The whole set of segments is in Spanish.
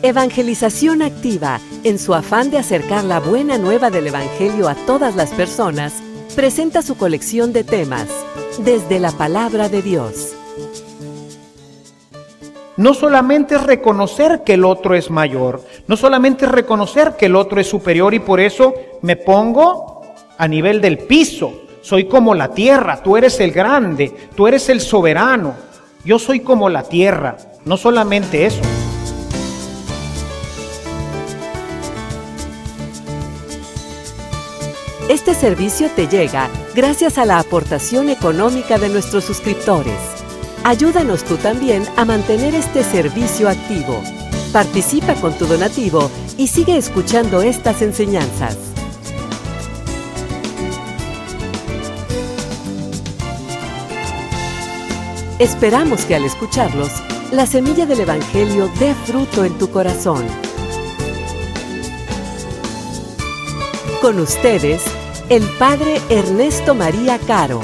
Evangelización Activa, en su afán de acercar la buena nueva del Evangelio a todas las personas, presenta su colección de temas, desde la Palabra de Dios. No solamente es reconocer que el otro es mayor, no solamente es reconocer que el otro es superior y por eso me pongo a nivel del piso. Soy como la tierra, tú eres el grande, tú eres el soberano. Yo soy como la tierra, no solamente eso. Este servicio te llega gracias a la aportación económica de nuestros suscriptores. Ayúdanos tú también a mantener este servicio activo. Participa con tu donativo y sigue escuchando estas enseñanzas. Esperamos que al escucharlos, la semilla del Evangelio dé fruto en tu corazón. Con ustedes, el Padre Ernesto María Caro.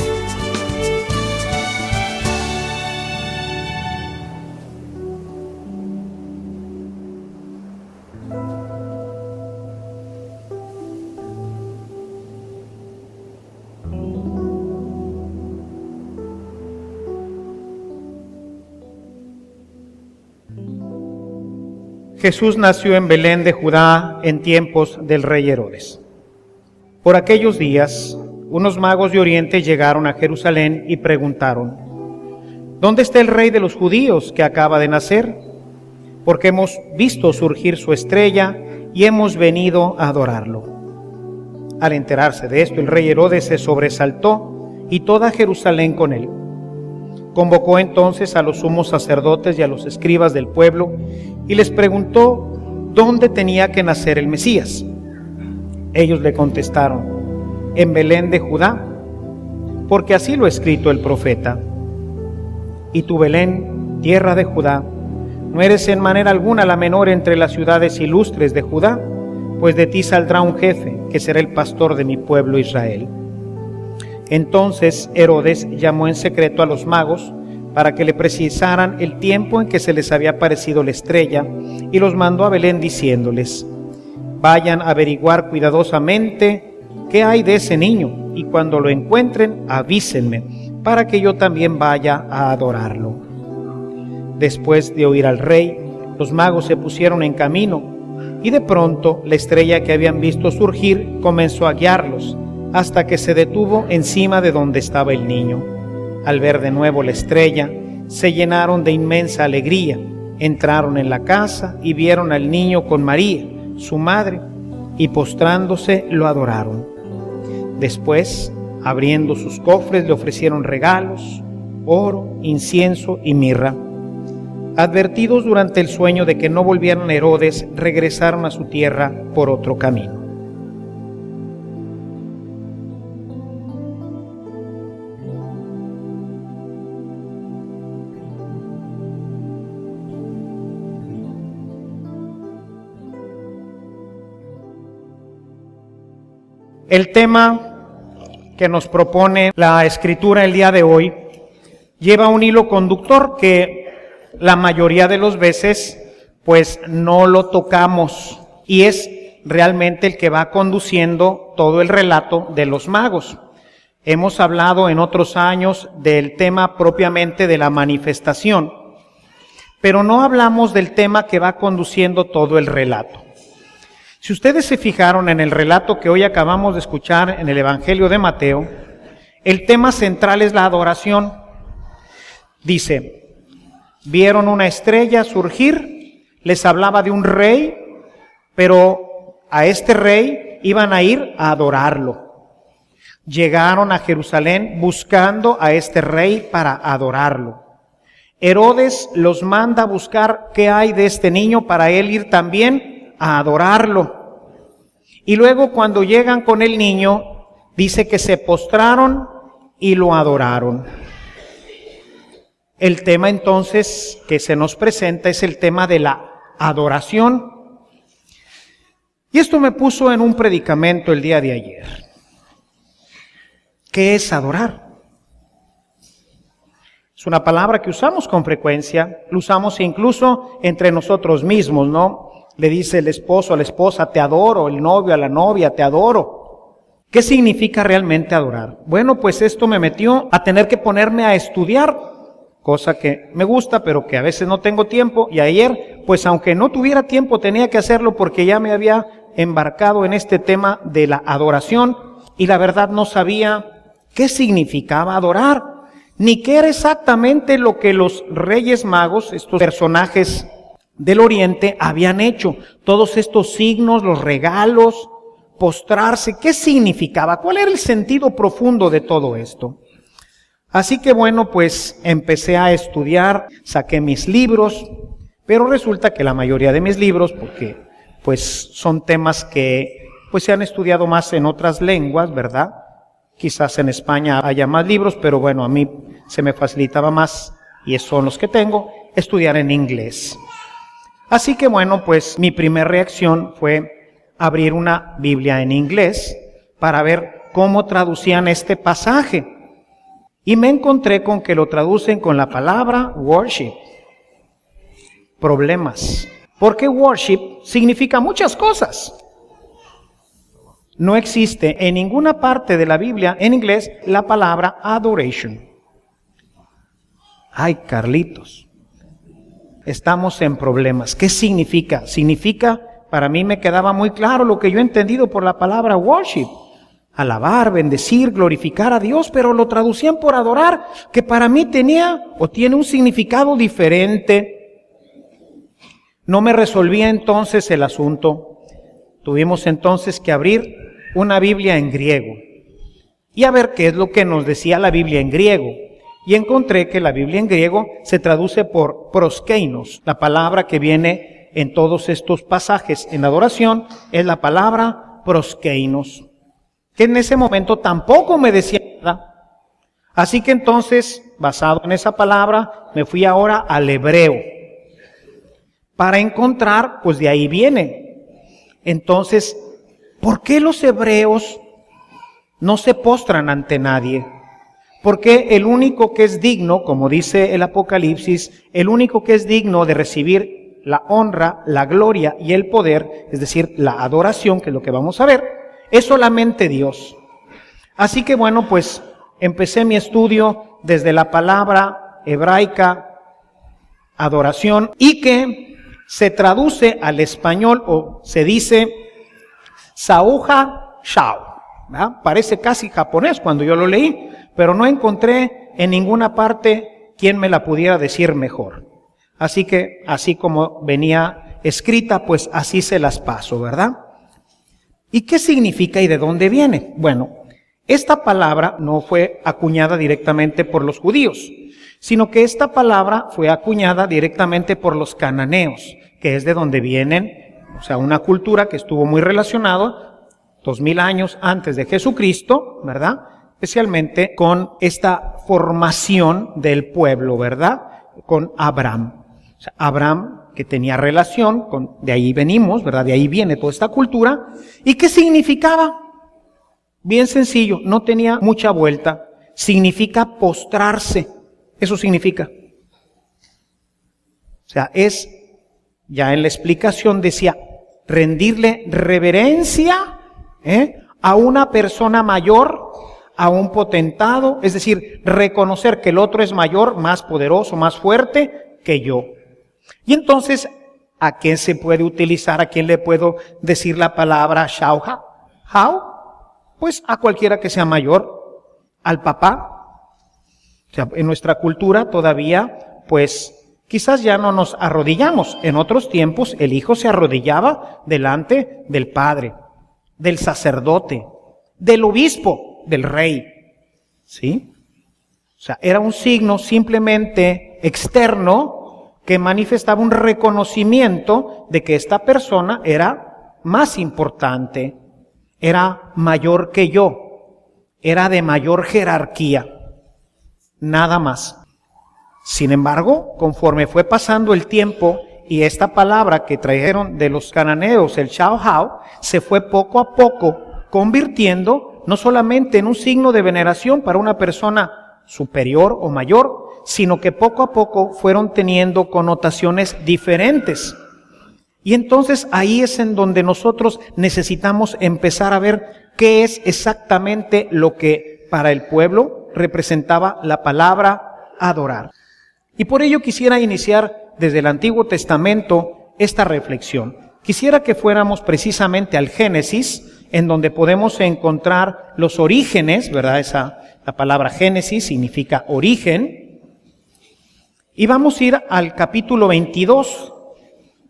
Jesús nació en Belén de Judá en tiempos del rey Herodes. Por aquellos días, unos magos de Oriente llegaron a Jerusalén y preguntaron: ¿dónde está el rey de los judíos que acaba de nacer? Porque hemos visto surgir su estrella y hemos venido a adorarlo. Al enterarse de esto, el rey Herodes se sobresaltó y toda Jerusalén con él. Convocó entonces a los sumos sacerdotes y a los escribas del pueblo y les preguntó dónde tenía que nacer el Mesías. Ellos le contestaron: en Belén de Judá, porque así lo ha escrito el profeta. Y tú, Belén, tierra de Judá, no eres en manera alguna la menor entre las ciudades ilustres de Judá, pues de ti saldrá un jefe que será el pastor de mi pueblo Israel. Entonces Herodes llamó en secreto a los magos para que le precisaran el tiempo en que se les había aparecido la estrella y los mandó a Belén diciéndoles: vayan a averiguar cuidadosamente qué hay de ese niño y cuando lo encuentren avísenme para que yo también vaya a adorarlo. Después de oír al rey, los magos se pusieron en camino y de pronto la estrella que habían visto surgir comenzó a guiarlos hasta que se detuvo encima de donde estaba el niño. Al ver de nuevo la estrella, se llenaron de inmensa alegría. Entraron en la casa y vieron al niño con María, su madre, y postrándose lo adoraron. Después, abriendo sus cofres, le ofrecieron regalos, oro, incienso y mirra. Advertidos durante el sueño de que no volvieran a Herodes, regresaron a su tierra por otro camino. El tema que nos propone la Escritura el día de hoy lleva un hilo conductor que la mayoría de las veces pues no lo tocamos y es realmente el que va conduciendo todo el relato de los magos. Hemos hablado en otros años del tema propiamente de la manifestación, pero no hablamos del tema que va conduciendo todo el relato. Si ustedes se fijaron en el relato que hoy acabamos de escuchar en el Evangelio de Mateo, el tema central es la adoración. Dice: vieron una estrella surgir, les hablaba de un rey, pero a este rey iban a ir a adorarlo. Llegaron a Jerusalén buscando a este rey para adorarlo. Herodes los manda a buscar qué hay de este niño para él ir también a adorarlo. Y luego cuando llegan con el niño, dice que se postraron y lo adoraron. El tema entonces que se nos presenta es el tema de la adoración. Y esto me puso en un predicamento el día de ayer. ¿Qué es adorar? Es una palabra que usamos con frecuencia, lo usamos incluso entre nosotros mismos, ¿no? Le dice el esposo a la esposa, te adoro, el novio a la novia, te adoro. ¿Qué significa realmente adorar? Bueno, pues esto me metió a tener que ponerme a estudiar, cosa que me gusta, pero que a veces no tengo tiempo. Y ayer, pues aunque no tuviera tiempo, tenía que hacerlo porque ya me había embarcado en este tema de la adoración y la verdad no sabía qué significaba adorar, ni qué era exactamente lo que los Reyes Magos, estos personajes del Oriente, habían hecho. Todos estos signos, los regalos, postrarse, ¿qué significaba? ¿Cuál era el sentido profundo de todo esto? Así que bueno, pues empecé a estudiar, saqué mis libros, pero resulta que la mayoría de mis libros, porque pues son temas que pues se han estudiado más en otras lenguas, ¿verdad? Quizás en España haya más libros, pero bueno, a mí se me facilitaba más, y esos son los que tengo, estudiar en inglés. Así que bueno, pues mi primera reacción fue abrir una Biblia en inglés para ver cómo traducían este pasaje. Y me encontré con que lo traducen con la palabra worship. Problemas. Porque worship significa muchas cosas. No existe en ninguna parte de la Biblia en inglés la palabra adoration. Ay, Carlitos, estamos en problemas. ¿Qué significa? Significa, para mí me quedaba muy claro lo que yo he entendido por la palabra worship. Alabar, bendecir, glorificar a Dios, pero lo traducían por adorar, que para mí tenía o tiene un significado diferente. No me resolvía entonces el asunto. Tuvimos entonces que abrir una Biblia en griego y a ver qué es lo que nos decía la Biblia en griego. Y encontré que la Biblia en griego se traduce por proskeinos. La palabra que viene en todos estos pasajes en adoración es la palabra proskeinos, que en ese momento tampoco me decía nada. Así que entonces, basado en esa palabra, me fui ahora al hebreo para encontrar, pues de ahí viene. Entonces, ¿por qué los hebreos no se postran ante nadie? Porque el único que es digno, como dice el Apocalipsis, el único que es digno de recibir la honra, la gloria y el poder, es decir, la adoración, que es lo que vamos a ver, es solamente Dios. Así que bueno, pues empecé mi estudio desde la palabra hebraica adoración y que se traduce al español o se dice Sauja Shao. Parece casi japonés cuando yo lo leí, pero no encontré en ninguna parte quien me la pudiera decir mejor. Así que, así como venía escrita, pues así se las paso, ¿verdad? ¿Y qué significa y de dónde viene? Bueno, esta palabra no fue acuñada directamente por los judíos, sino que esta palabra fue acuñada directamente por los cananeos, que es de donde vienen, o sea, una cultura que estuvo muy relacionada 2000 años antes de Jesucristo, ¿verdad? Especialmente con esta formación del pueblo, ¿verdad? Con Abraham. O sea, Abraham, que tenía relación con, de ahí venimos, ¿verdad? De ahí viene toda esta cultura. ¿Y qué significaba? Bien sencillo, no tenía mucha vuelta. Significa postrarse. Eso significa. O sea, es, ya en la explicación decía, rendirle reverencia a una persona mayor, a un potentado, es decir, reconocer que el otro es mayor, más poderoso, más fuerte que yo. Y entonces, ¿a quién se puede utilizar? ¿A quién le puedo decir la palabra shauha? ¿How? Pues a cualquiera que sea mayor, al papá. O sea, en nuestra cultura todavía, pues, quizás ya no nos arrodillamos. En otros tiempos, el hijo se arrodillaba delante del padre, del sacerdote, del obispo, del rey, ¿sí? O sea, era un signo simplemente externo que manifestaba un reconocimiento de que esta persona era más importante, era mayor que yo, era de mayor jerarquía, nada más. Sin embargo, conforme fue pasando el tiempo y esta palabra que trajeron de los cananeos, el shauhao, se fue poco a poco convirtiendo no solamente en un signo de veneración para una persona superior o mayor, sino que poco a poco fueron teniendo connotaciones diferentes. Y entonces ahí es en donde nosotros necesitamos empezar a ver qué es exactamente lo que para el pueblo representaba la palabra adorar. Y por ello quisiera iniciar desde el Antiguo Testamento esta reflexión. Quisiera que fuéramos precisamente al Génesis, en donde podemos encontrar los orígenes, ¿verdad? La palabra Génesis significa origen. Y vamos a ir al capítulo 22,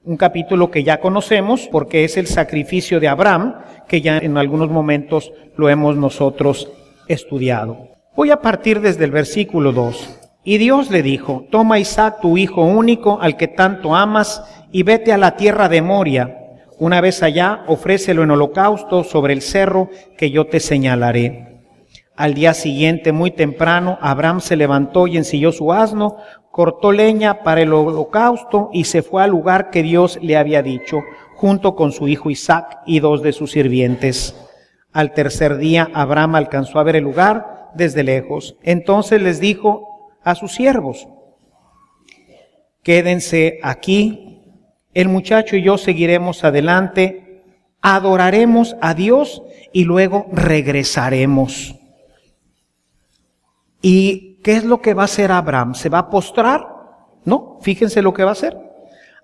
un capítulo que ya conocemos porque es el sacrificio de Abraham, que ya en algunos momentos lo hemos nosotros estudiado. Voy a partir desde el versículo 2. Y Dios le dijo: toma a Isaac, tu hijo único, al que tanto amas, y vete a la tierra de Moria. Una vez allá, ofrécelo en holocausto sobre el cerro que yo te señalaré. Al día siguiente, muy temprano, Abraham se levantó y ensilló su asno, cortó leña para el holocausto y se fue al lugar que Dios le había dicho, junto con su hijo Isaac y 2 de sus sirvientes. Al tercer día, Abraham alcanzó a ver el lugar desde lejos. Entonces les dijo a sus siervos: quédense aquí, el muchacho y yo seguiremos adelante, adoraremos a Dios y luego regresaremos. ¿Y qué es lo que va a hacer Abraham? ¿Se va a postrar? No, fíjense lo que va a hacer.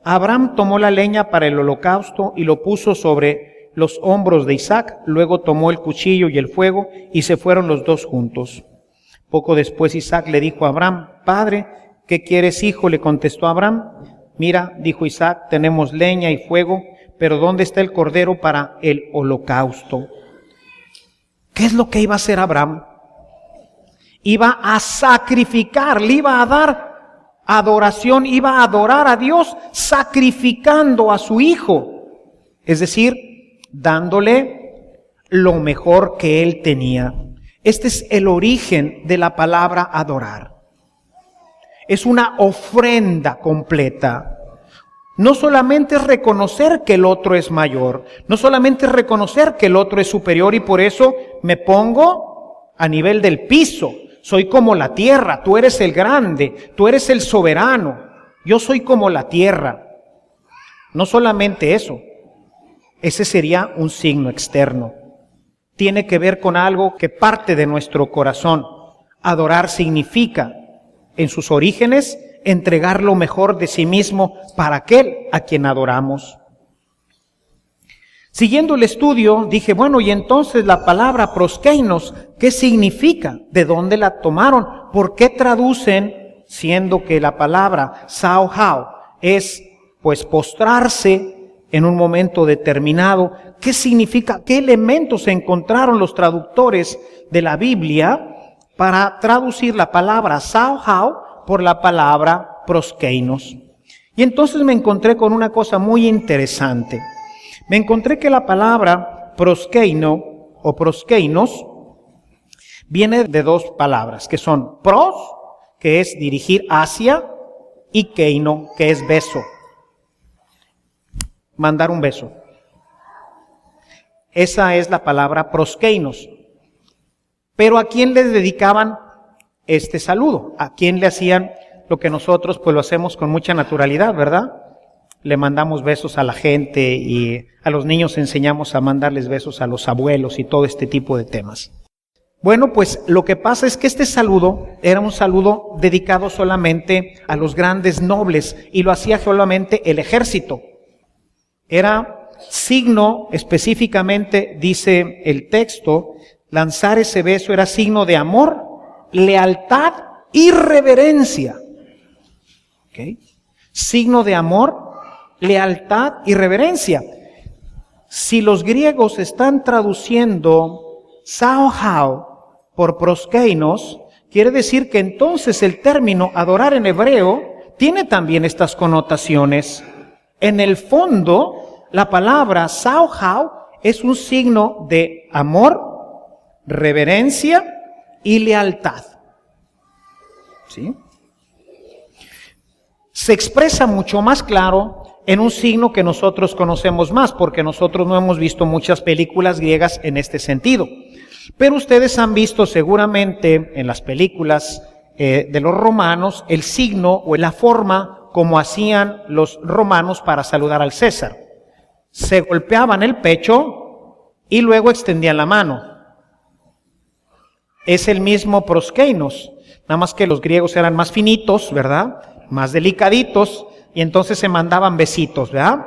Abraham tomó la leña para el holocausto y lo puso sobre los hombros de Isaac, luego tomó el cuchillo y el fuego y se fueron los dos juntos. Poco después Isaac le dijo a Abraham: Padre, ¿qué quieres, hijo? Le contestó Abraham. Mira, dijo Isaac, tenemos leña y fuego, pero ¿dónde está el cordero para el holocausto? ¿Qué es lo que iba a hacer Abraham? Iba a sacrificar, le iba a dar adoración, iba a adorar a Dios sacrificando a su hijo. Es decir, dándole lo mejor que él tenía. Este es el origen de la palabra adorar. Es una ofrenda completa. No solamente es reconocer que el otro es mayor, no solamente es reconocer que el otro es superior y por eso me pongo a nivel del piso. Soy como la tierra, tú eres el grande, tú eres el soberano, yo soy como la tierra. No solamente eso, ese sería un signo externo. Tiene que ver con algo que parte de nuestro corazón. Adorar significa, en sus orígenes, entregar lo mejor de sí mismo para aquel a quien adoramos. Siguiendo el estudio, dije, bueno, y entonces la palabra proskeinos, ¿qué significa? ¿De dónde la tomaron? ¿Por qué traducen, siendo que la palabra sauhau es, pues, postrarse en un momento determinado? ¿Qué significa? ¿Qué elementos encontraron los traductores de la Biblia para traducir la palabra sauhau por la palabra proskeinos? Y entonces me encontré con una cosa muy interesante. Me encontré que la palabra proskeino o proskeinos viene de dos palabras, que son pros, que es dirigir hacia, y keino, que es beso. Mandar un beso. Esa es la palabra proskeinos. Pero ¿a quién les dedicaban este saludo? ¿A quién le hacían lo que nosotros pues lo hacemos con mucha naturalidad, verdad? Le mandamos besos a la gente y a los niños enseñamos a mandarles besos a los abuelos y todo este tipo de temas. Bueno, pues lo que pasa es que este saludo era un saludo dedicado solamente a los grandes nobles y lo hacía solamente el ejército. Era signo, específicamente dice el texto, lanzar ese beso era signo de amor, lealtad y reverencia. ¿Okay? Signo de amor, lealtad y reverencia. Si los griegos están traduciendo sauhau por proskeinos, quiere decir que entonces el término adorar en hebreo tiene también estas connotaciones. En el fondo, la palabra sauhau es un signo de amor, reverencia y lealtad. ¿Sí? Se expresa mucho más claro en un signo que nosotros conocemos más, porque nosotros no hemos visto muchas películas griegas en este sentido. Pero ustedes han visto seguramente en las películas de los romanos el signo o la forma como hacían los romanos para saludar al César. Se golpeaban el pecho y luego extendían la mano. Es el mismo proskeinos, nada más que los griegos eran más finitos, ¿verdad? Más delicaditos, y entonces se mandaban besitos, ¿verdad?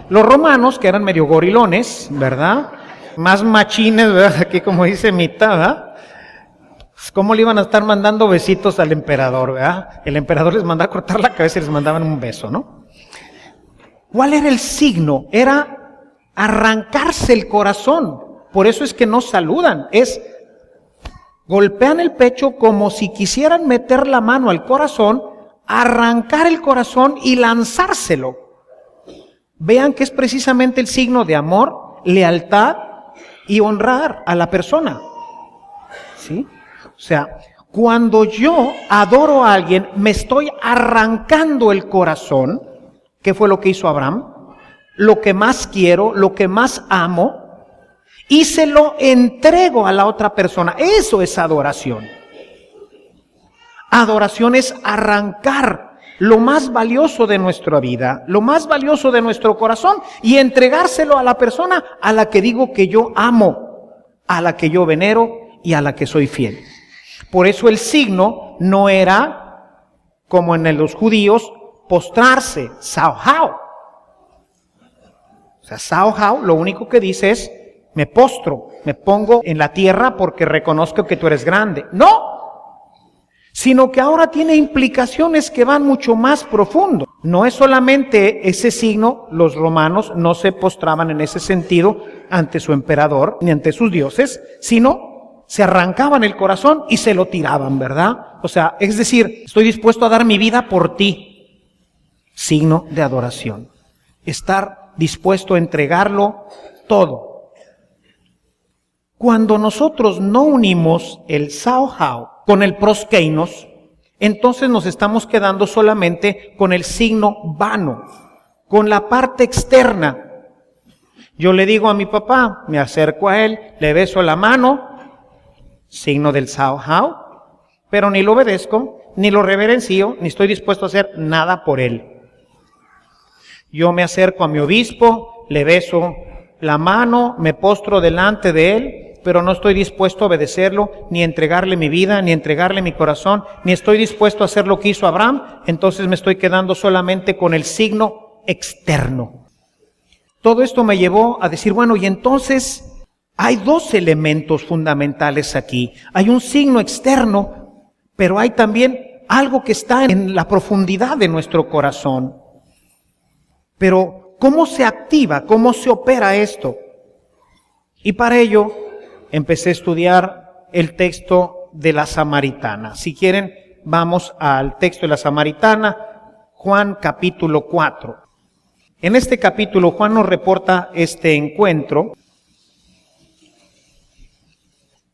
Los romanos, que eran medio gorilones, ¿verdad? Más machines, ¿verdad? Aquí como dice mitad, ¿verdad? ¿Cómo le iban a estar mandando besitos al emperador, verdad? El emperador les mandaba cortar la cabeza y les mandaban un beso, ¿no? ¿Cuál era el signo? Era arrancarse el corazón. Por eso es que no saludan. Golpean el pecho como si quisieran meter la mano al corazón, arrancar el corazón y lanzárselo. Vean que es precisamente el signo de amor, lealtad y honrar a la persona. ¿Sí? O sea, cuando yo adoro a alguien, me estoy arrancando el corazón. ¿Qué fue lo que hizo Abraham? Lo que más quiero, lo que más amo, y se lo entrego a la otra persona. Eso es adoración. Adoración es arrancar lo más valioso de nuestra vida, lo más valioso de nuestro corazón, y entregárselo a la persona a la que digo que yo amo, a la que yo venero y a la que soy fiel. Por eso el signo no era, como en los judíos, postrarse, sauhao. O sea, sauhao lo único que dice es, me postro, me pongo en la tierra porque reconozco que tú eres grande. No, sino que ahora tiene implicaciones que van mucho más profundo. No es solamente ese signo, los romanos no se postraban en ese sentido ante su emperador ni ante sus dioses, sino se arrancaban el corazón y se lo tiraban, ¿verdad? O sea, es decir, estoy dispuesto a dar mi vida por ti. Signo de adoración. Estar dispuesto a entregarlo todo. Cuando nosotros no unimos el sauhao con el proskeinos, entonces nos estamos quedando solamente con el signo vano, con la parte externa. Yo le digo a mi papá, me acerco a él, le beso la mano, signo del sauhao, pero ni lo obedezco, ni lo reverencio, ni estoy dispuesto a hacer nada por él. Yo me acerco a mi obispo, le beso la mano, me postro delante de él, pero no estoy dispuesto a obedecerlo, ni entregarle mi vida, ni entregarle mi corazón, ni estoy dispuesto a hacer lo que hizo Abraham, entonces me estoy quedando solamente con el signo externo. Todo esto me llevó a decir, bueno, y entonces hay dos elementos fundamentales aquí. Hay un signo externo, pero hay también algo que está en la profundidad de nuestro corazón. Pero, ¿cómo se activa? ¿Cómo se opera esto? Y para ello, empecé a estudiar el texto de la Samaritana. Si quieren, vamos al texto de la Samaritana, Juan capítulo 4. En este capítulo, Juan nos reporta este encuentro.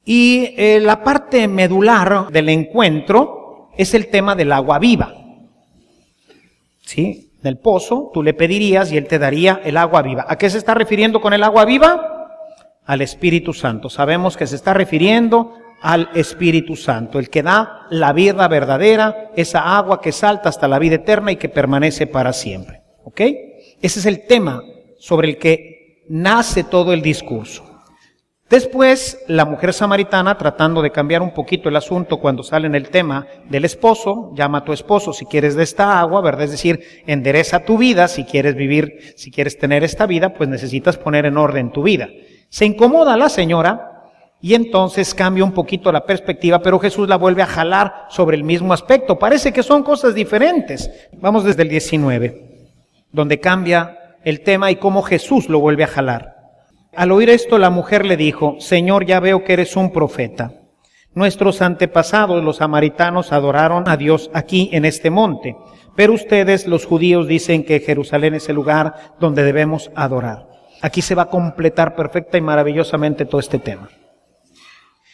Y la parte medular del encuentro es el tema del agua viva. ¿Sí? Del pozo, tú le pedirías y él te daría el agua viva. ¿A qué se está refiriendo con el agua viva? Al Espíritu Santo. Sabemos que se está refiriendo al Espíritu Santo, el que da la vida verdadera, esa agua que salta hasta la vida eterna y que permanece para siempre. ¿Ok? Ese es el tema sobre el que nace todo el discurso. Después, la mujer samaritana, tratando de cambiar un poquito el asunto cuando sale en el tema del esposo, llama a tu esposo si quieres de esta agua, ¿verdad? Es decir, endereza tu vida, si quieres vivir, si quieres tener esta vida, pues necesitas poner en orden tu vida. Se incomoda la señora y entonces cambia un poquito la perspectiva, pero Jesús la vuelve a jalar sobre el mismo aspecto. Parece que son cosas diferentes. Vamos desde el 19, donde cambia el tema y cómo Jesús lo vuelve a jalar. Al oír esto, la mujer le dijo, Señor, ya veo que eres un profeta. Nuestros antepasados, los samaritanos, adoraron a Dios aquí en este monte, pero ustedes, los judíos, dicen que Jerusalén es el lugar donde debemos adorar. Aquí se va a completar perfecta y maravillosamente todo este tema.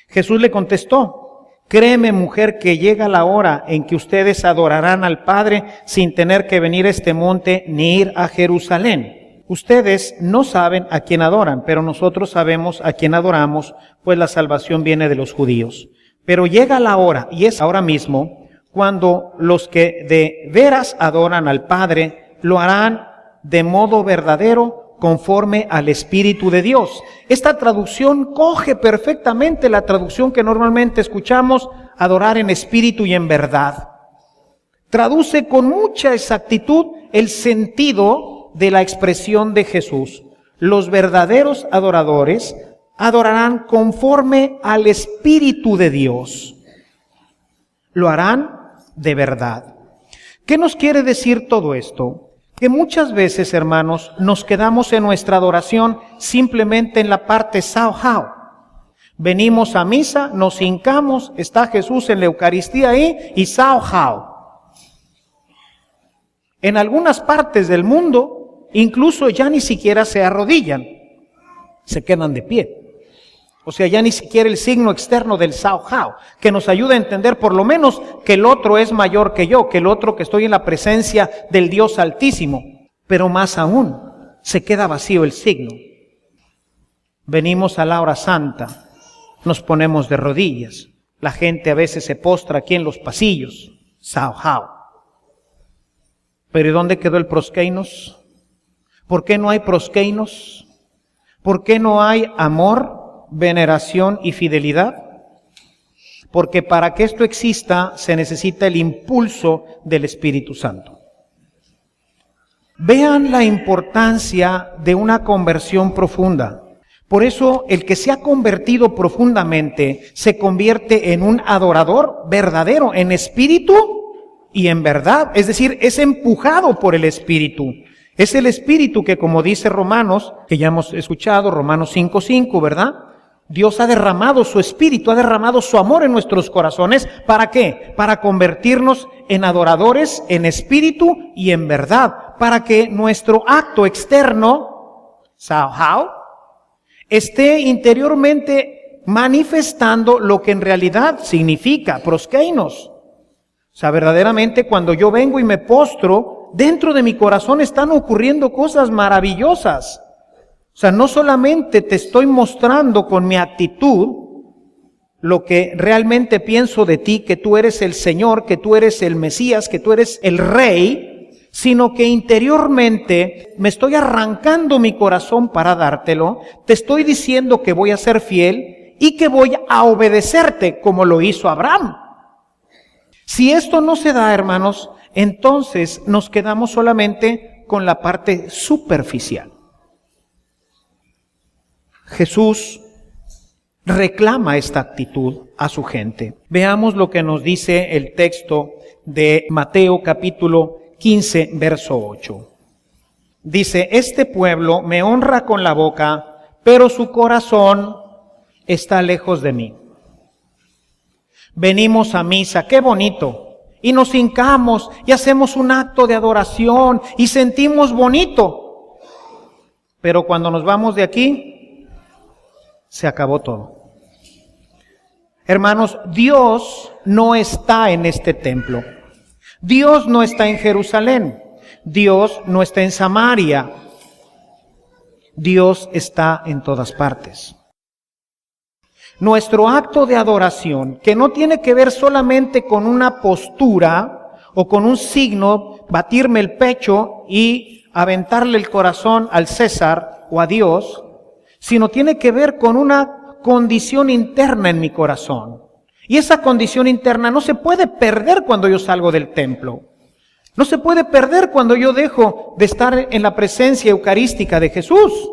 Jesús le contestó, créeme, mujer, que llega la hora en que ustedes adorarán al Padre sin tener que venir a este monte ni ir a Jerusalén. Ustedes no saben a quién adoran, pero nosotros sabemos a quién adoramos, pues la salvación viene de los judíos. Pero llega la hora, y es ahora mismo, cuando los que de veras adoran al Padre lo harán de modo verdadero conforme al Espíritu de Dios. Esta traducción coge perfectamente la traducción que normalmente escuchamos, adorar en espíritu y en verdad. Traduce con mucha exactitud el sentido de la expresión de Jesús. Los verdaderos adoradores adorarán conforme al Espíritu de Dios. Lo harán de verdad. ¿Qué nos quiere decir todo esto? Que muchas veces, hermanos, nos quedamos en nuestra adoración simplemente en la parte sao-how. Venimos a misa, nos hincamos, está Jesús en la Eucaristía ahí y sao-how. En algunas partes del mundo, incluso ya ni siquiera se arrodillan, se quedan de pie. O sea, ya ni siquiera el signo externo del sao-how, que nos ayuda a entender por lo menos que el otro es mayor que yo, que el otro que estoy en la presencia del Dios Altísimo. Pero más aún, se queda vacío el signo. Venimos a la hora santa, nos ponemos de rodillas. La gente a veces se postra aquí en los pasillos, sao-how. Pero ¿y dónde quedó el proskeinos? ¿Por qué no hay proskeinos? ¿Por qué no hay amor, veneración y fidelidad? Porque para que esto exista se necesita el impulso del Espíritu Santo. Vean la importancia de una conversión profunda. Por eso el que se ha convertido profundamente se convierte en un adorador verdadero en espíritu y en verdad. Es decir, es empujado por el Espíritu. Es el Espíritu que, como dice Romanos, que ya hemos escuchado, Romanos 5:5, ¿verdad? Dios ha derramado su Espíritu, ha derramado su amor en nuestros corazones. ¿Para qué? Para convertirnos en adoradores en espíritu y en verdad. Para que nuestro acto externo, sao-how, esté interiormente manifestando lo que en realidad significa proskeinos. O sea, verdaderamente cuando yo vengo y me postro, dentro de mi corazón están ocurriendo cosas maravillosas. O sea, no solamente te estoy mostrando con mi actitud lo que realmente pienso de ti, que tú eres el Señor, que tú eres el Mesías, que tú eres el Rey, sino que interiormente me estoy arrancando mi corazón para dártelo, te estoy diciendo que voy a ser fiel y que voy a obedecerte como lo hizo Abraham. Si esto no se da, hermanos, entonces nos quedamos solamente con la parte superficial. Jesús reclama esta actitud a su gente. Veamos lo que nos dice el texto de Mateo capítulo 15, verso 8. Dice, este pueblo me honra con la boca, pero su corazón está lejos de mí. Venimos a misa, qué bonito, y nos hincamos y hacemos un acto de adoración y sentimos bonito. Pero cuando nos vamos de aquí, se acabó todo. Hermanos, Dios no está en este templo. Dios no está en Jerusalén. Dios no está en Samaria. Dios está en todas partes. Nuestro acto de adoración, que no tiene que ver solamente con una postura o con un signo, batirme el pecho y aventarle el corazón al César o a Dios, sino tiene que ver con una condición interna en mi corazón. Y esa condición interna no se puede perder cuando yo salgo del templo. No se puede perder cuando yo dejo de estar en la presencia eucarística de Jesús,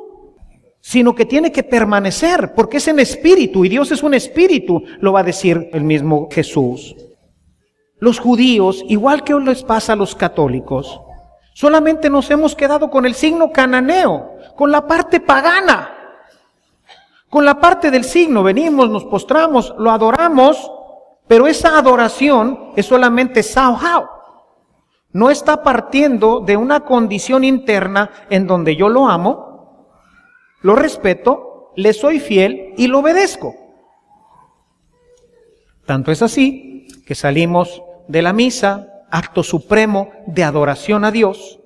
sino que tiene que permanecer, porque es en espíritu, y Dios es un espíritu, lo va a decir el mismo Jesús. Los judíos, igual que hoy les pasa a los católicos, solamente nos hemos quedado con el signo cananeo, con la parte pagana. Con la parte del signo venimos, nos postramos, lo adoramos, pero esa adoración es solamente sao-how. No está partiendo de una condición interna en donde yo lo amo, lo respeto, le soy fiel y lo obedezco. Tanto es así que salimos de la misa, acto supremo de adoración a Dios,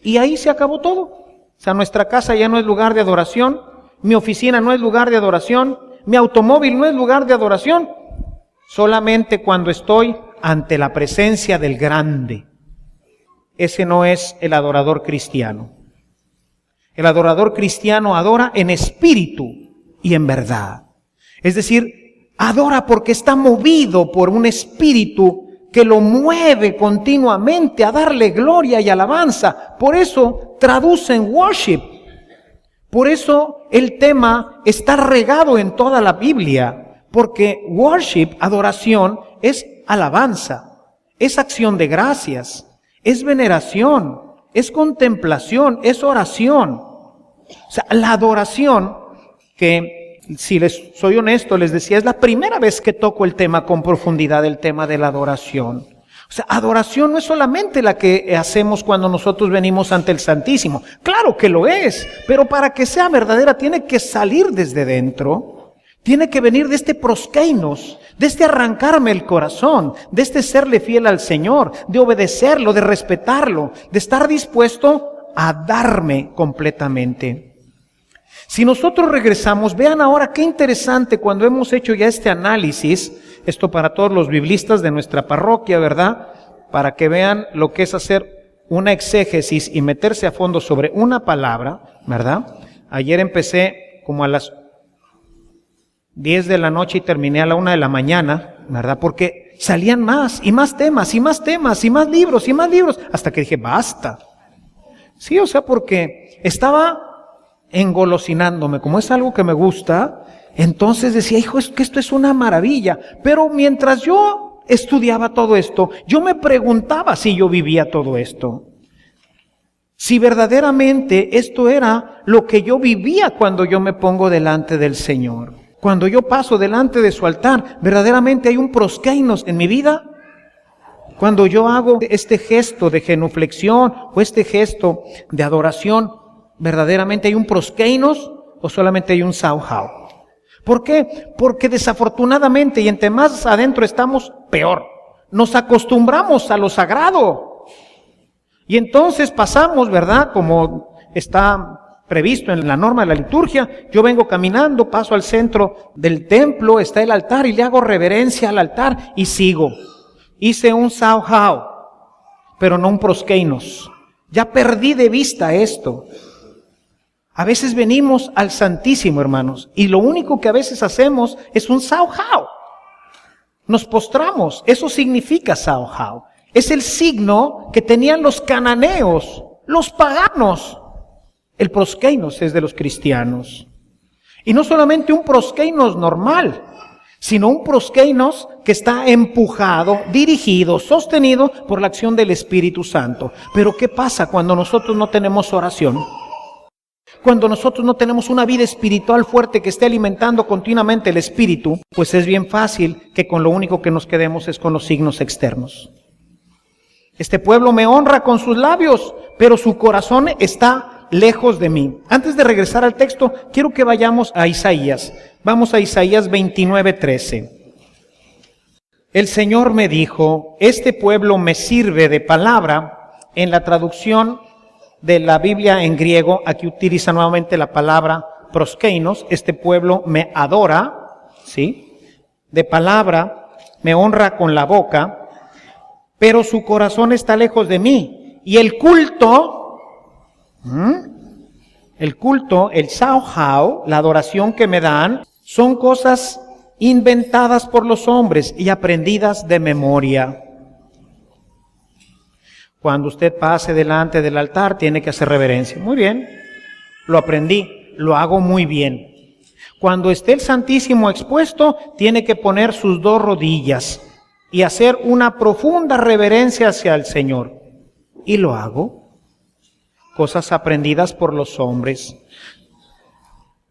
y ahí se acabó todo. O sea, nuestra casa ya no es lugar de adoración, mi oficina no es lugar de adoración, mi automóvil no es lugar de adoración. Solamente cuando estoy ante la presencia del grande. Ese no es el adorador cristiano. El adorador cristiano adora en espíritu y en verdad. Es decir, adora porque está movido por un espíritu que lo mueve continuamente a darle gloria y alabanza. Por eso traducen worship. Por eso el tema está regado en toda la Biblia. Porque worship, adoración, es alabanza, es acción de gracias, es veneración, es contemplación, es oración. O sea, la adoración, que si les soy honesto, les decía, es la primera vez que toco el tema con profundidad, el tema de la adoración. O sea, adoración no es solamente la que hacemos cuando nosotros venimos ante el Santísimo. Claro que lo es, pero para que sea verdadera tiene que salir desde dentro. Tiene que venir de este proskeinos, de este arrancarme el corazón, de este serle fiel al Señor, de obedecerlo, de respetarlo, de estar dispuesto a darme completamente. Si nosotros regresamos, vean ahora qué interesante cuando hemos hecho ya este análisis, esto para todos los biblistas de nuestra parroquia, ¿verdad? Para que vean lo que es hacer una exégesis y meterse a fondo sobre una palabra, ¿verdad? Ayer empecé como a las 10 de la noche y terminé a la 1 de la mañana, ¿verdad? Porque salían más y más temas y más temas y más libros, hasta que dije, basta. Sí, o sea, porque estaba engolosinándome, como es algo que me gusta, entonces decía, hijo, es que esto es una maravilla. Pero mientras yo estudiaba todo esto, yo me preguntaba si yo vivía todo esto. Si verdaderamente esto era lo que yo vivía cuando yo me pongo delante del Señor. Cuando yo paso delante de su altar, ¿verdaderamente hay un proskeinos en mi vida? Cuando yo hago este gesto de genuflexión o este gesto de adoración, ¿verdaderamente hay un proskeinos o solamente hay un sauhau? ¿Por qué? Porque desafortunadamente, y entre más adentro estamos, peor. Nos acostumbramos a lo sagrado. Y entonces pasamos, ¿verdad? Como está previsto en la norma de la liturgia, yo vengo caminando, paso al centro del templo, está el altar y le hago reverencia al altar y sigo. Hice un sauhau, pero no un proskeinos. Ya perdí de vista esto. A veces venimos al Santísimo, hermanos, y lo único que a veces hacemos es un sauhau. Nos postramos, eso significa sauhau. Es el signo que tenían los cananeos, los paganos. El proskeinos es de los cristianos. Y no solamente un proskeinos normal, sino un proskeinos que está empujado, dirigido, sostenido por la acción del Espíritu Santo. Pero ¿qué pasa cuando nosotros no tenemos oración? Cuando nosotros no tenemos una vida espiritual fuerte que esté alimentando continuamente el Espíritu, pues es bien fácil que con lo único que nos quedemos es con los signos externos. Este pueblo me honra con sus labios, pero su corazón está lejos de mí. Antes de regresar al texto, quiero que vayamos a Isaías. Vamos a Isaías 29:13. El Señor me dijo, este pueblo me sirve de palabra. En la traducción de la Biblia en griego, aquí utiliza nuevamente la palabra proskeinos. Este pueblo me adora, ¿sí? De palabra, me honra con la boca, pero su corazón está lejos de mí. Y el culto, el sauhau, la adoración que me dan, son cosas inventadas por los hombres y aprendidas de memoria. Cuando usted pase delante del altar, tiene que hacer reverencia. Muy bien, lo aprendí, lo hago muy bien. Cuando esté el Santísimo expuesto, tiene que poner sus 2 rodillas y hacer una profunda reverencia hacia el Señor. Y lo hago. Cosas aprendidas por los hombres.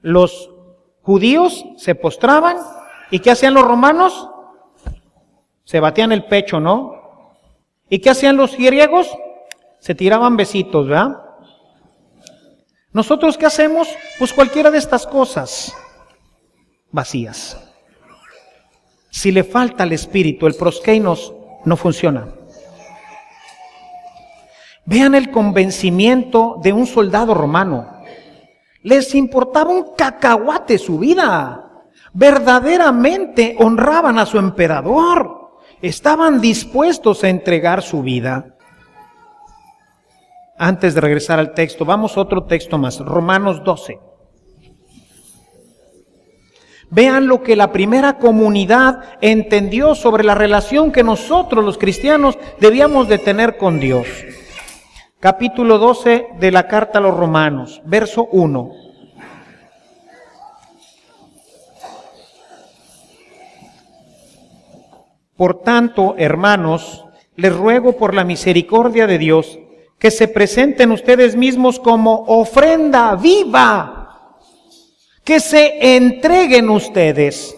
Los judíos se postraban, ¿y qué hacían los romanos? Se batían el pecho, ¿no? ¿Y qué hacían los griegos? Se tiraban besitos, ¿verdad? ¿Nosotros qué hacemos? Pues cualquiera de estas cosas vacías. Si le falta el Espíritu, el proskeinos no funciona. Vean el convencimiento de un soldado romano. Les importaba un cacahuate su vida. Verdaderamente honraban a su emperador. estaban dispuestos a entregar su vida. Antes de regresar al texto, vamos a otro texto más, Romanos 12. Vean lo que la primera comunidad entendió sobre la relación que nosotros los cristianos debíamos de tener con Dios. Capítulo 12 de la carta a los Romanos, verso 1. Por tanto, hermanos, les ruego por la misericordia de Dios que se presenten ustedes mismos como ofrenda viva, que se entreguen ustedes,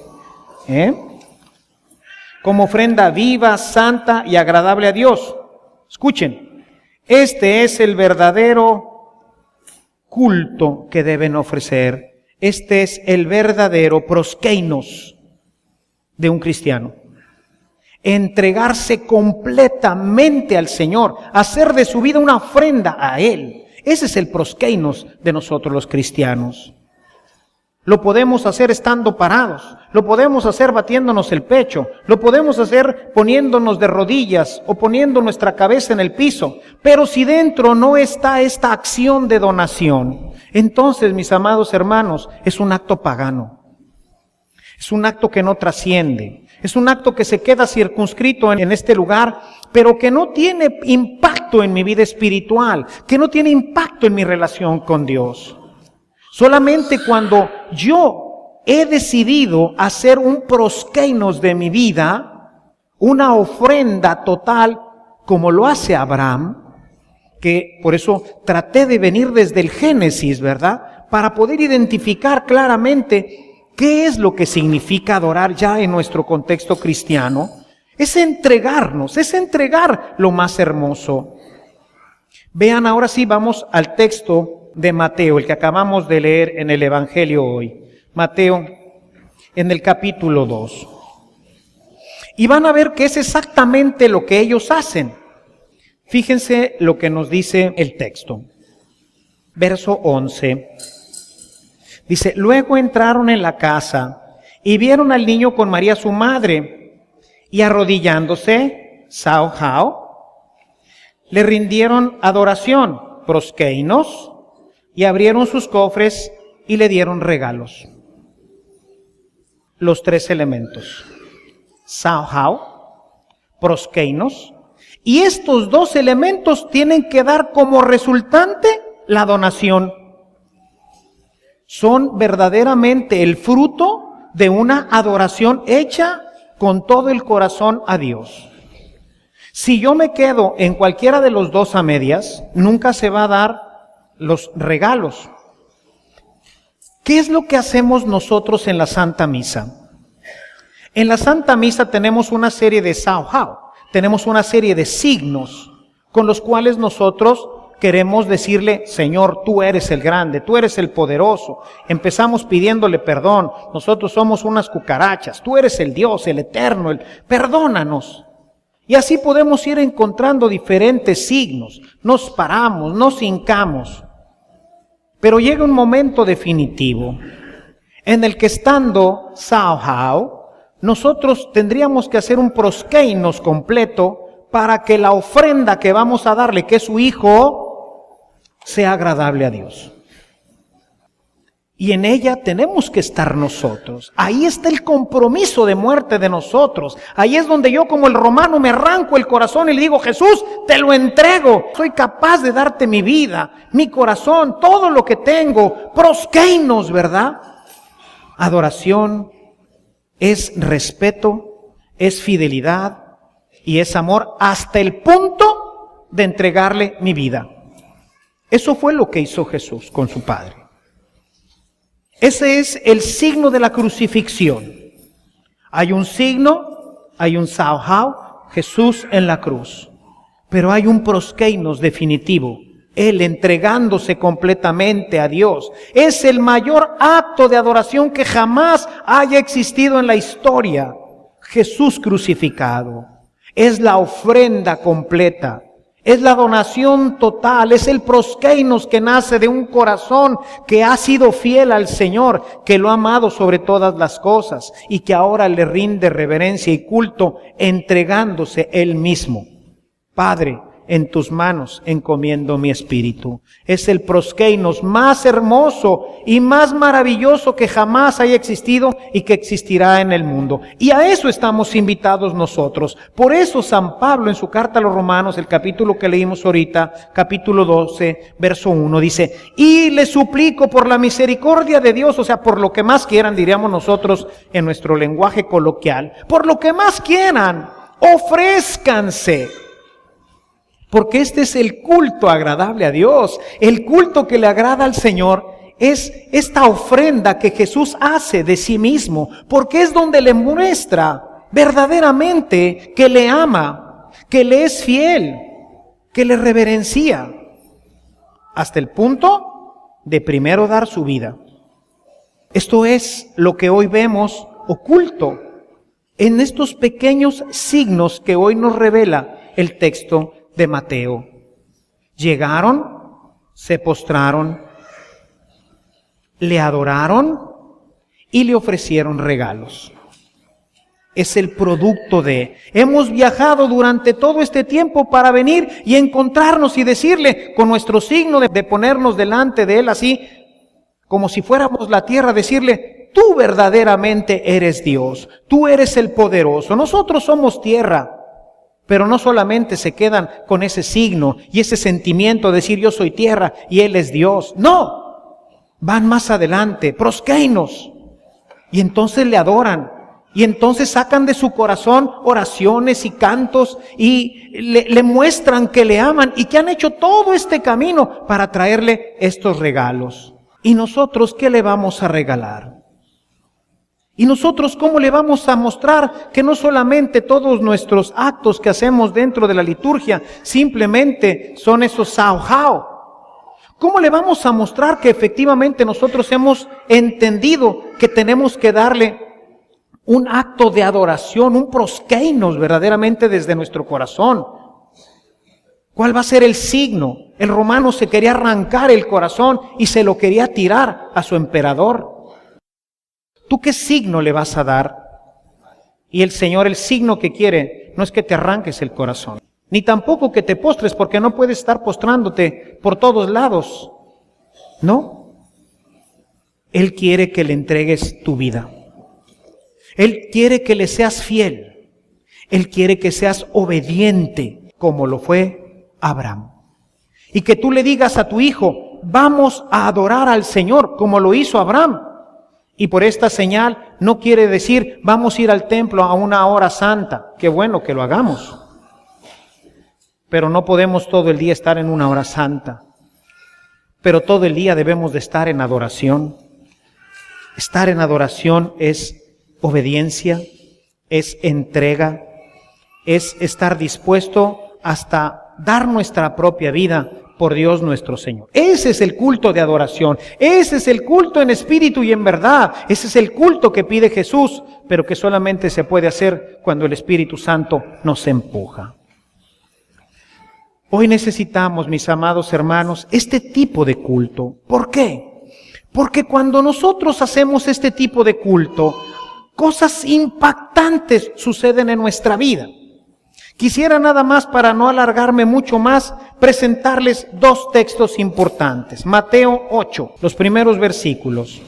como ofrenda viva, santa y agradable a Dios. Escuchen, este es el verdadero culto que deben ofrecer. Este es el verdadero proskeinos de un cristiano. Entregarse completamente al Señor, hacer de su vida una ofrenda a Él. Ese es el proskeinos de nosotros los cristianos. Lo podemos hacer estando parados, lo podemos hacer batiéndonos el pecho, lo podemos hacer poniéndonos de rodillas o poniendo nuestra cabeza en el piso. Pero si dentro no está esta acción de donación, entonces, mis amados hermanos, es un acto pagano. Es un acto que no trasciende. Es un acto que se queda circunscrito en este lugar, pero que no tiene impacto en mi vida espiritual, que no tiene impacto en mi relación con Dios. Solamente cuando yo he decidido hacer un proskeinos de mi vida, una ofrenda total, como lo hace Abraham, que por eso traté de venir desde el Génesis, ¿verdad? Para poder identificar claramente qué es lo que significa adorar ya en nuestro contexto cristiano. Es entregarnos, es entregar lo más hermoso. Vean, ahora sí vamos al texto de Mateo, el que acabamos de leer en el Evangelio hoy. Mateo, en el capítulo 2. Y van a ver que es exactamente lo que ellos hacen. Fíjense lo que nos dice el texto. Verso 11. Dice, luego entraron en la casa y vieron al niño con María su madre, y arrodillándose, le rindieron adoración, proskeinos, y abrieron sus cofres y le dieron regalos. Los tres elementos, proskeinos, y estos dos elementos tienen que dar como resultante la donación. Son verdaderamente el fruto de una adoración hecha con todo el corazón a Dios. Si yo me quedo en cualquiera de los dos a medias, nunca se va a dar los regalos. ¿Qué es lo que hacemos nosotros en la Santa Misa? En la Santa Misa tenemos una serie de tenemos una serie de signos con los cuales nosotros queremos decirle, Señor, tú eres el grande, tú eres el poderoso. Empezamos pidiéndole perdón, nosotros somos unas cucarachas, tú eres el Dios, el eterno, perdónanos. Y así podemos ir encontrando diferentes signos, nos paramos, nos hincamos. Pero llega un momento definitivo en el que estando nosotros tendríamos que hacer un proskeinos completo para que la ofrenda que vamos a darle, que es su Hijo, sea agradable a Dios. Y en ella tenemos que estar nosotros. Ahí está el compromiso de muerte de nosotros. Ahí es donde yo, como el romano, me arranco el corazón y le digo, Jesús, te lo entrego. Soy capaz de darte mi vida, mi corazón, todo lo que tengo. Proskeinos, ¿verdad? Adoración es respeto, es fidelidad y es amor hasta el punto de entregarle mi vida. Eso fue lo que hizo Jesús con su Padre. Ese es el signo de la crucifixión. Hay un signo, hay un Jesús en la cruz. Pero hay un proskeinos definitivo, Él entregándose completamente a Dios. Es el mayor acto de adoración que jamás haya existido en la historia. Jesús crucificado. Es la ofrenda completa. Es la donación total, es el proskeinos que nace de un corazón que ha sido fiel al Señor, que lo ha amado sobre todas las cosas y que ahora le rinde reverencia y culto entregándose Él mismo. Padre, en tus manos encomiendo mi espíritu. Es el proskeinos más hermoso y más maravilloso que jamás haya existido y que existirá en el mundo. Y a eso estamos invitados nosotros. Por eso San Pablo en su carta a los Romanos, el capítulo que leímos ahorita, capítulo 12, verso 1, dice: y les suplico por la misericordia de Dios, o sea, por lo que más quieran, diríamos nosotros en nuestro lenguaje coloquial, por lo que más quieran, ofrézcanse. Porque este es el culto agradable a Dios. El culto que le agrada al Señor es esta ofrenda que Jesús hace de sí mismo, porque es donde le muestra verdaderamente que le ama, que le es fiel, que le reverencia, hasta el punto de primero dar su vida. Esto es lo que hoy vemos oculto en estos pequeños signos que hoy nos revela el texto de Mateo. Llegaron, se postraron, le adoraron y le ofrecieron regalos. Es el producto de: hemos viajado durante todo este tiempo para venir y encontrarnos y decirle, con nuestro signo de ponernos delante de Él así, como si fuéramos la tierra, decirle: tú verdaderamente eres Dios, tú eres el poderoso, nosotros somos tierra. Pero no solamente se quedan con ese signo y ese sentimiento de decir yo soy tierra y Él es Dios. No, van más adelante, proskeinos. Y entonces le adoran. Y entonces sacan de su corazón oraciones y cantos y le muestran que le aman y que han hecho todo este camino para traerle estos regalos. ¿Y nosotros qué le vamos a regalar? ¿Y nosotros cómo le vamos a mostrar que no solamente todos nuestros actos que hacemos dentro de la liturgia simplemente son esos sauhao? ¿Cómo le vamos a mostrar que efectivamente nosotros hemos entendido que tenemos que darle un acto de adoración, un proskeinos verdaderamente desde nuestro corazón? ¿Cuál va a ser el signo? El romano se quería arrancar el corazón y se lo quería tirar a su emperador. ¿Tú qué signo le vas a dar? Y el Señor, el signo que quiere no es que te arranques el corazón, ni tampoco que te postres, porque no puedes estar postrándote por todos lados. No. Él quiere que le entregues tu vida. Él quiere que le seas fiel. Él quiere que seas obediente, como lo fue Abraham. Y que tú le digas a tu hijo: vamos a adorar al Señor, como lo hizo Abraham. Y por esta señal no quiere decir vamos a ir al templo a una hora santa. Qué bueno que lo hagamos. Pero no podemos todo el día estar en una hora santa. Pero todo el día debemos de estar en adoración. Estar en adoración es obediencia, es entrega, es estar dispuesto hasta dar nuestra propia vida por Dios nuestro Señor. Ese es el culto de adoración. Ese es el culto en espíritu y en verdad. Ese es el culto que pide Jesús, pero que solamente se puede hacer cuando el Espíritu Santo nos empuja. Hoy necesitamos, mis amados hermanos, este tipo de culto. ¿Por qué? Porque cuando nosotros hacemos este tipo de culto, cosas impactantes suceden en nuestra vida. Quisiera nada más, para no alargarme mucho más, presentarles dos textos importantes. Mateo 8, los primeros versículos.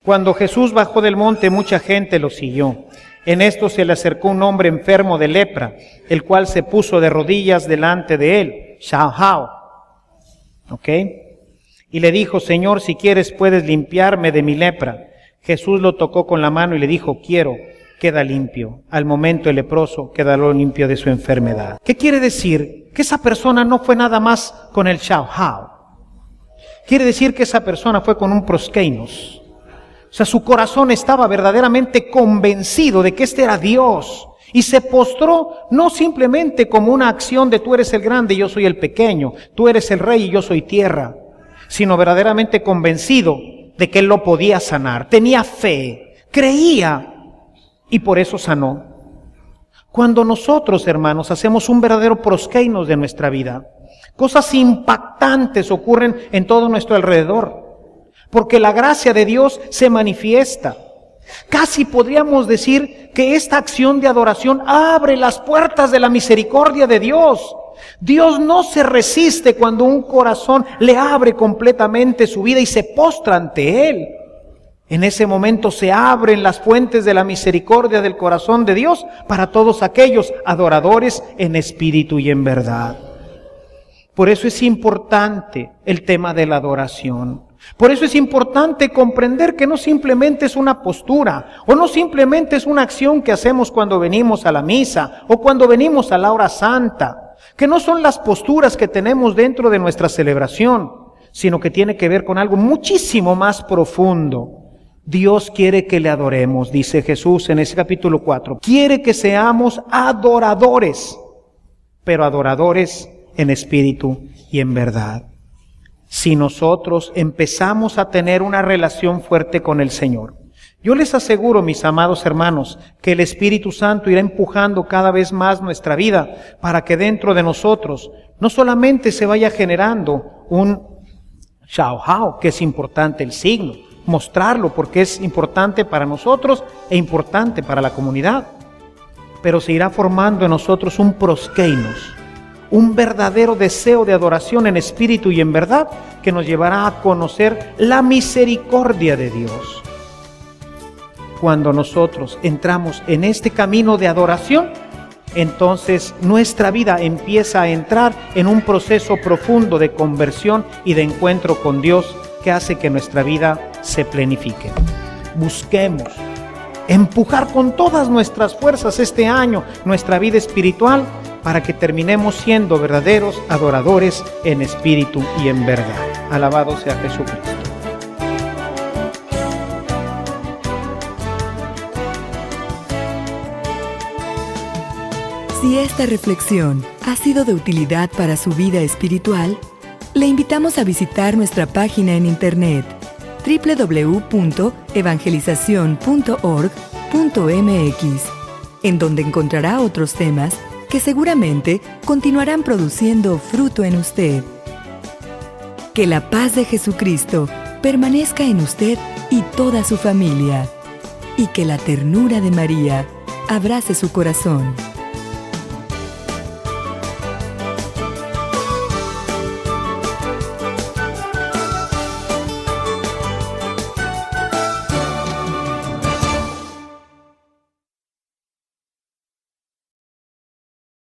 Cuando Jesús bajó del monte, mucha gente lo siguió. En esto se le acercó un hombre enfermo de lepra, el cual se puso de rodillas delante de él. Shao. ¿Ok? Y le dijo: Señor, si quieres puedes limpiarme de mi lepra. Jesús lo tocó con la mano y le dijo: quiero. Queda limpio. Al momento el leproso quedó limpio de su enfermedad. ¿Qué quiere decir? Que esa persona no fue nada más con el shao. Quiere decir que esa persona fue con un proskeinos. O sea, su corazón estaba verdaderamente convencido de que este era Dios. Y se postró no simplemente como una acción de tú eres el grande y yo soy el pequeño, tú eres el rey y yo soy tierra, sino verdaderamente convencido de que Él lo podía sanar. Tenía fe, creía, y por eso sanó. Cuando nosotros, hermanos, hacemos un verdadero proskeinos de nuestra vida, cosas impactantes ocurren en todo nuestro alrededor, porque la gracia de Dios se manifiesta. Casi podríamos decir que esta acción de adoración abre las puertas de la misericordia de Dios. Dios no se resiste cuando un corazón le abre completamente su vida y se postra ante Él. En ese momento se abren las fuentes de la misericordia del corazón de Dios para todos aquellos adoradores en espíritu y en verdad. Por eso es importante el tema de la adoración. Por eso es importante comprender que no simplemente es una postura o no simplemente es una acción que hacemos cuando venimos a la misa o cuando venimos a la hora santa, que no son las posturas que tenemos dentro de nuestra celebración, sino que tiene que ver con algo muchísimo más profundo. Dios quiere que le adoremos, dice Jesús en ese capítulo 4. Quiere que seamos adoradores, pero adoradores en espíritu y en verdad. Si nosotros empezamos a tener una relación fuerte con el Señor, yo les aseguro, mis amados hermanos, que el Espíritu Santo irá empujando cada vez más nuestra vida para que dentro de nosotros no solamente se vaya generando un shao, que es importante el signo, mostrarlo porque es importante para nosotros e importante para la comunidad, pero se irá formando en nosotros un proskeinos, un verdadero deseo de adoración en espíritu y en verdad que nos llevará a conocer la misericordia de Dios. Cuando nosotros entramos en este camino de adoración, entonces nuestra vida empieza a entrar en un proceso profundo de conversión y de encuentro con Dios que hace que nuestra vida se plenifique. Busquemos empujar con todas nuestras fuerzas este año nuestra vida espiritual para que terminemos siendo verdaderos adoradores en espíritu y en verdad. Alabado sea Jesucristo. Si esta reflexión ha sido de utilidad para su vida espiritual, le invitamos a visitar nuestra página en internet www.evangelizacion.org.mx, en donde encontrará otros temas que seguramente continuarán produciendo fruto en usted. Que la paz de Jesucristo permanezca en usted y toda su familia, y que la ternura de María abrace su corazón.